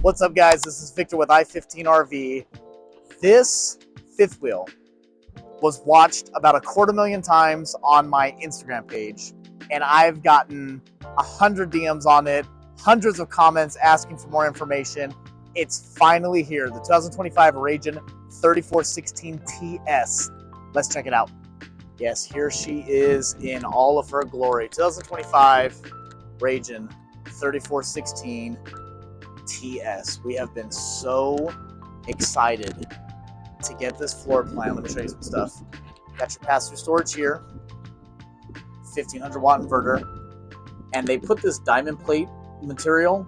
What's up, guys? This is Victor with I-15RV. This fifth wheel was watched about 250,000 times on my Instagram page, and I've gotten 100 DMs on it, hundreds of comments asking for more information. It's finally here, the 2025 Ragin 3416 TS. Let's check it out. Yes, here she is in all of her glory. 2025 Ragin 3416 TS. We have been so excited to get this floor plan. Let me show you some stuff. Got your pass-through storage here, 1500 watt inverter, and they put this diamond plate material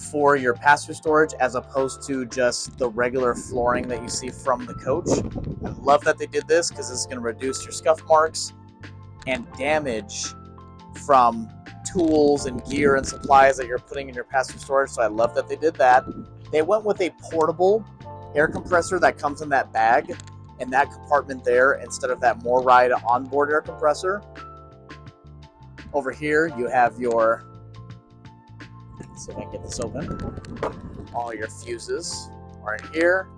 for your pass-through storage as opposed to just the regular flooring that you see from the coach. I love that they did this because it's going to reduce your scuff marks and damage from tools and gear and supplies that you're putting in your pass-through storage. So I love that they did that. They went with a portable air compressor that comes in that bag in that compartment there instead of that MoreRide onboard air compressor. Over here you have your, let's see if I can get this open. All your fuses are in here.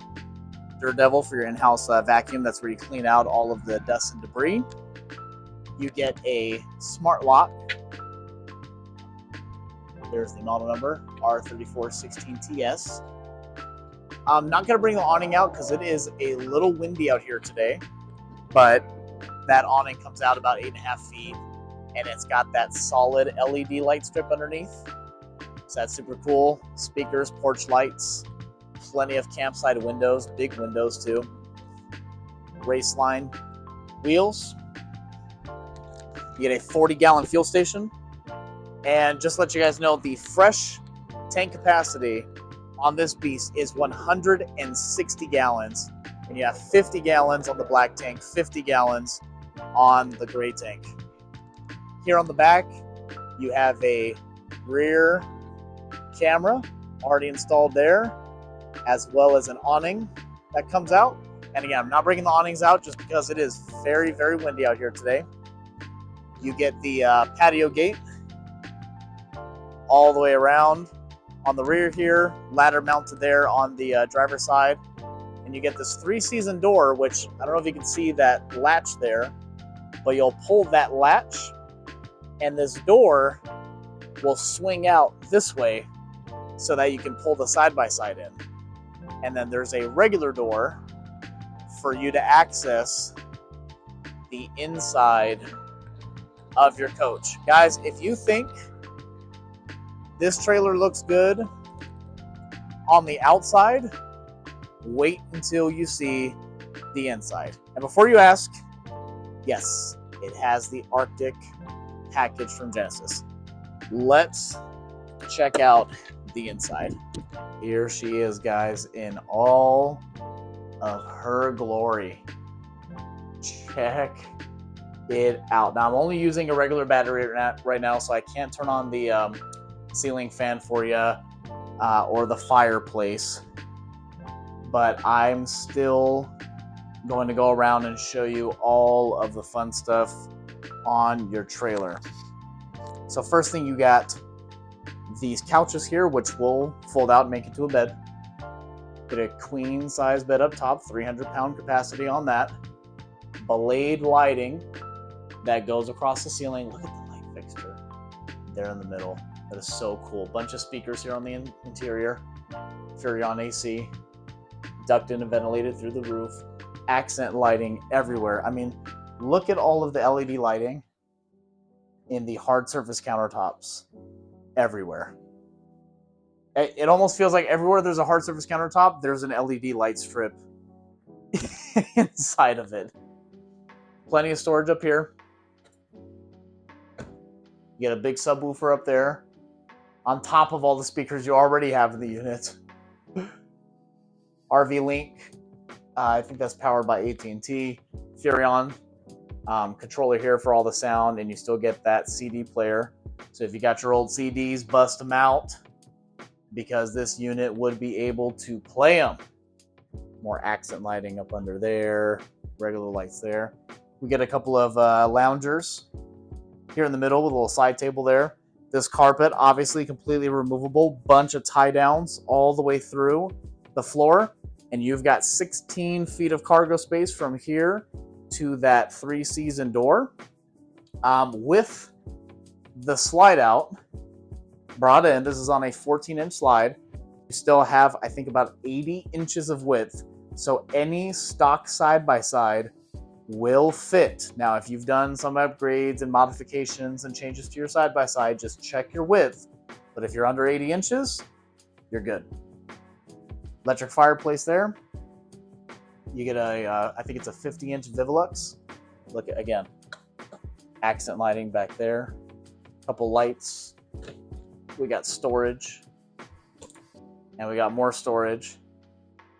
Daredevil for your in-house vacuum. That's where you clean out all of the dust and debris. You get a smart lock. There's the model number, R3416TS. I'm not going to bring the awning out because it is a little windy out here today, but that awning comes out about 8.5 feet, and it's got that solid LED light strip underneath. So that's super cool. Speakers, porch lights, plenty of campsite windows, big windows too. Race line wheels. You get a 40-gallon fuel station. And just to let you guys know, the fresh tank capacity on this beast is 160 gallons. And you have 50 gallons on the black tank, 50 gallons on the gray tank. Here on the back, you have a rear camera already installed there, as well as an awning that comes out. And again, I'm not bringing the awnings out just because it is very, very windy out here today. You get the patio gate all the way around on the rear here, ladder mounted there on the driver's side. And you get this 3-season door, which I don't know if you can see that latch there, but you'll pull that latch and this door will swing out this way so that you can pull the side-by-side in. And then there's a regular door for you to access the inside of your coach. Guys, if you think this trailer looks good on the outside, wait until you see the inside. And before you ask, yes, it has the Arctic package from Genesis. Let's check out the inside. Here she is, guys, in all of her glory. Check it out. Now I'm only using a regular battery right now, so I can't turn on the ceiling fan for you or the fireplace, but I'm still going to go around and show you all of the fun stuff on your trailer. So first thing, you got these couches here, which will fold out and make into a bed. Get a queen size bed up top, 300-pound capacity on that. Blade lighting that goes across the ceiling. Look at the light fixture there in the middle. That is so cool. Bunch of speakers here on the interior. Furrion AC. Ducted and ventilated through the roof. Accent lighting everywhere. I mean, look at all of the LED lighting in the hard surface countertops everywhere. It almost feels like everywhere there's a hard surface countertop, there's an LED light strip inside of it. Plenty of storage up here. You get a big subwoofer up there on top of all the speakers you already have in the unit. RV Link, I think that's powered by AT&T. Furrion controller here for all the sound, and you still get that CD player. So if you got your old CDs, bust them out, because this unit would be able to play them. More accent lighting up under there, regular lights there. We get a couple of loungers here in the middle with a little side table there. This carpet, obviously completely removable, bunch of tie downs all the way through the floor, and you've got 16 feet of cargo space from here to that 3-season door. With the slide out brought in, this is on a 14-inch slide. You still have, I think, about 80 inches of width. So any stock side-by-side will fit. Now, if you've done some upgrades and modifications and changes to your side-by-side, just check your width. But if you're under 80 inches, you're good. Electric fireplace there. You get a, I think it's a 50-inch Vivilux. Look at, again, accent lighting back there. Couple lights. We got storage. And we got more storage.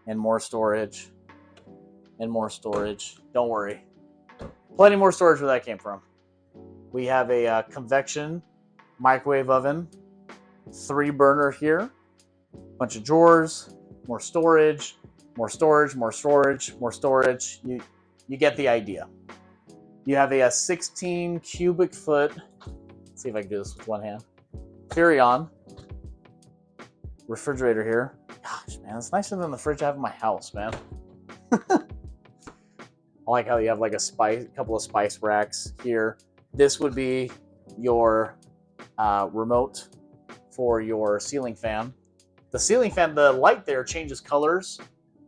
And more storage. And more storage. Don't worry. Plenty more storage where that came from. We have a convection microwave oven. 3-burner here. Bunch of drawers. More storage. More storage. More storage. More storage. You get the idea. You have a 16 cubic foot. Let's see if I can do this with one hand. Furion refrigerator here. Gosh, man, it's nicer than the fridge I have in my house, man. I like how you have like a couple of spice racks here. This would be your remote for your ceiling fan. The ceiling fan, the light there changes colors,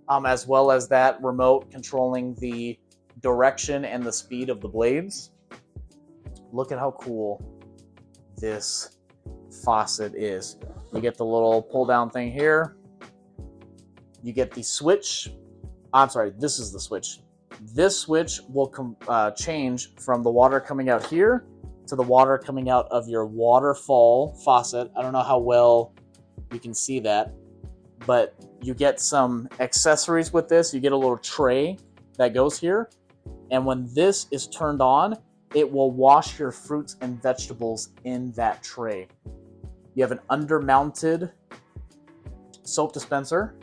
as well as that remote controlling the direction and the speed of the blades. Look at how cool this faucet is. You get the little pull down thing here. You get the switch. I'm sorry, this is the switch. This switch will change from the water coming out here to the water coming out of your waterfall faucet. I don't know how well you can see that, but you get some accessories with this. You get a little tray that goes here, and when this is turned on, it will wash your fruits and vegetables in that tray. You have an undermounted soap dispenser.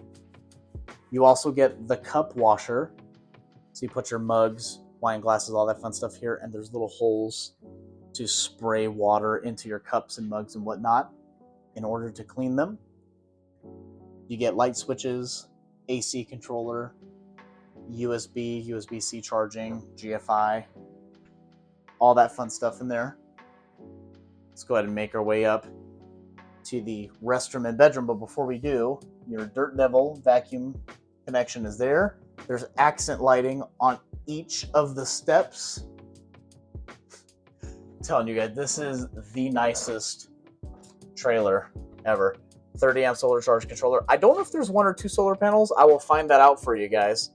You also get the cup washer. So you put your mugs, wine glasses, all that fun stuff here, and there's little holes to spray water into your cups and mugs and whatnot in order to clean them. You get light switches, AC controller, USB, USB-C charging, GFI, all that fun stuff in there. Let's go ahead and make our way up to the restroom and bedroom, but before we do, your Dirt Devil vacuum connection is there. There's accent lighting on each of the steps. I'm telling you guys, this is the nicest trailer ever. 30 amp solar charge controller. I don't know if there's 1 or 2 solar panels. I will find that out for you guys.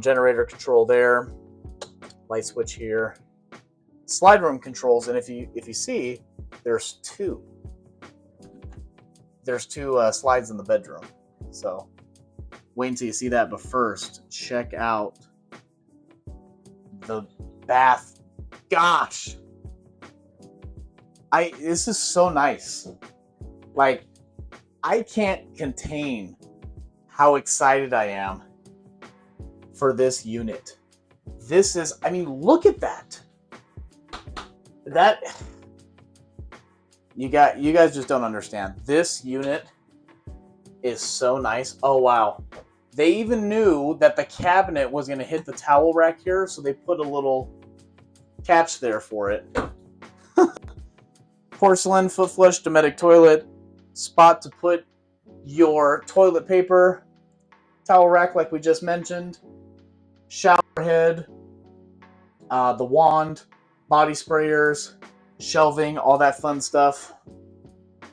Generator control there. Light switch here. Slide room controls, and if you see, there's 2. There's 2 slides in the bedroom. So wait until you see that, but first, check out the bath. Gosh, this is so nice. Like, I can't contain how excited I am for this unit. This is, I mean, look at that. You guys just don't understand. This unit is so nice. Oh, wow. They even knew that the cabinet was going to hit the towel rack here, so they put a little catch there for it. Porcelain foot flush Dometic toilet. Spot to put your toilet paper. Towel rack like we just mentioned. Shower head. The wand. Body sprayers. Shelving, all that fun stuff.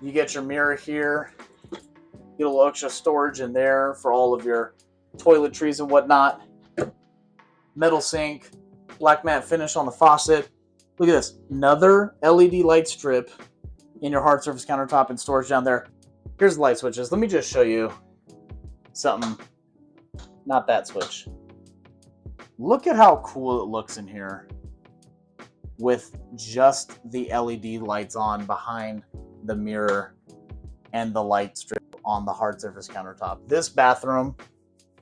You get your mirror here. Get a little extra storage in there for all of your toiletries and whatnot. Metal sink. Black matte finish on the faucet. Look at this. Another LED light strip in your hard surface countertop and storage down there. Here's the light switches. Let me just show you something. Not that switch. Look at how cool it looks in here with just the LED lights on behind the mirror and the light strip on the hard surface countertop. This bathroom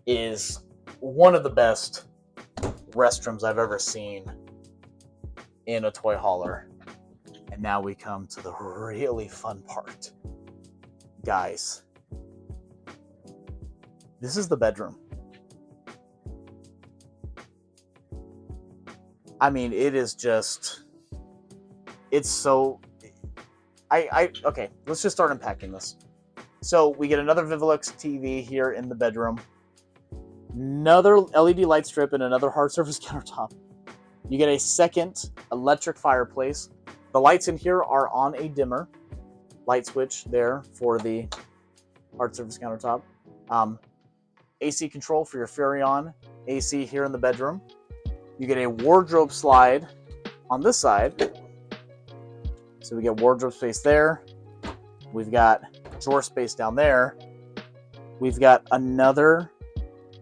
is one of the best restrooms I've ever seen in a toy hauler. And And now we come to the really fun part. Guys, this is the bedroom. I mean, it is just, it's so, okay, let's just start unpacking this. So we get another Vivillux TV here in the bedroom, another LED light strip and another hard surface countertop. You get a second electric fireplace. The lights in here are on a dimmer light switch there for the hard surface countertop. AC control for your Furrion AC here in the bedroom. You get a wardrobe slide on this side. So we get wardrobe space there. We've got drawer space down there. We've got another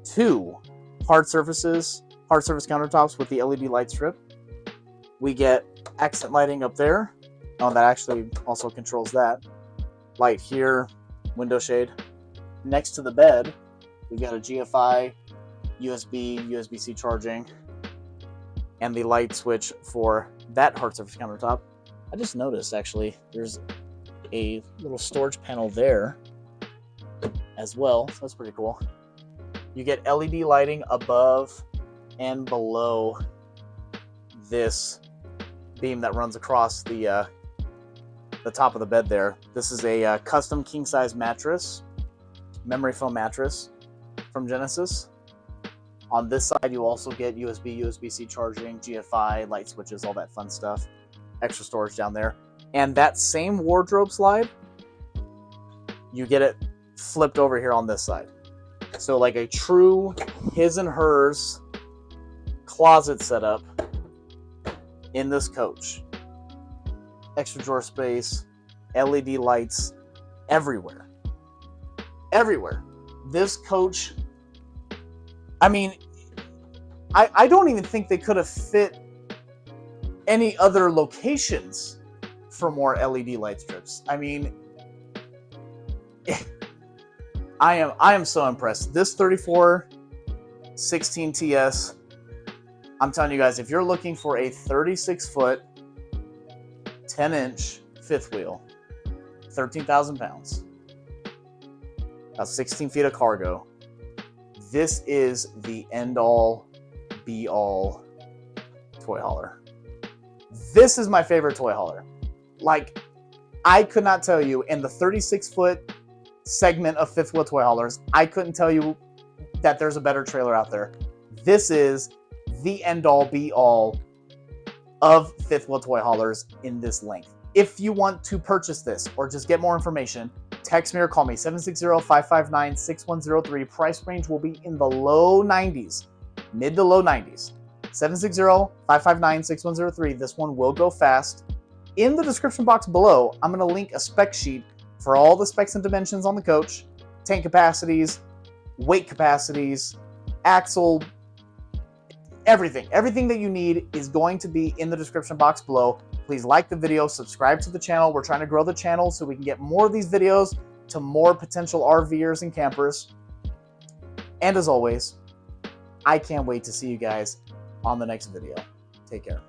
2 hard surface countertops with the LED light strip. We get accent lighting up there. Oh, that actually also controls that. Light here, window shade. Next to the bed, we've got a GFI, USB, USB-C charging, and the light switch for that hard surface countertop. I just noticed, actually, there's a little storage panel there as well, so that's pretty cool. You get LED lighting above and below this beam that runs across the top of the bed there. This is a custom king-size mattress, memory foam mattress from Genesis. On this side, you also get USB, USB-C charging, GFI, light switches, all that fun stuff. Extra storage down there. And that same wardrobe slide, you get it flipped over here on this side. So like a true his and hers closet setup in this coach. Extra drawer space, LED lights everywhere. Everywhere. This coach, I mean, I don't even think they could have fit any other locations for more LED light strips. I mean, I am so impressed. This 3416 TS, I'm telling you guys, if you're looking for a 36-foot, 10-inch fifth wheel, 13,000 pounds, about 16 feet of cargo, this is the end-all, be-all toy hauler. This is my favorite toy hauler. Like, I could not tell you, in the 36-foot segment of fifth wheel toy haulers, I couldn't tell you that there's a better trailer out there. This is the end-all, be-all of fifth wheel toy haulers in this length. If you want to purchase this or just get more information, text me or call me, 760-559-6103. Price range will be in the low 90s, mid to low 90s. 760-559-6103. This one will go fast. In the description box below, I'm going to link a spec sheet for all the specs and dimensions on the coach, tank capacities, weight capacities, axle, everything. Everything that you need is going to be in the description box below. Please like the video, subscribe to the channel. We're trying to grow the channel so we can get more of these videos to more potential RVers and campers. And as always, I can't wait to see you guys on the next video. Take care.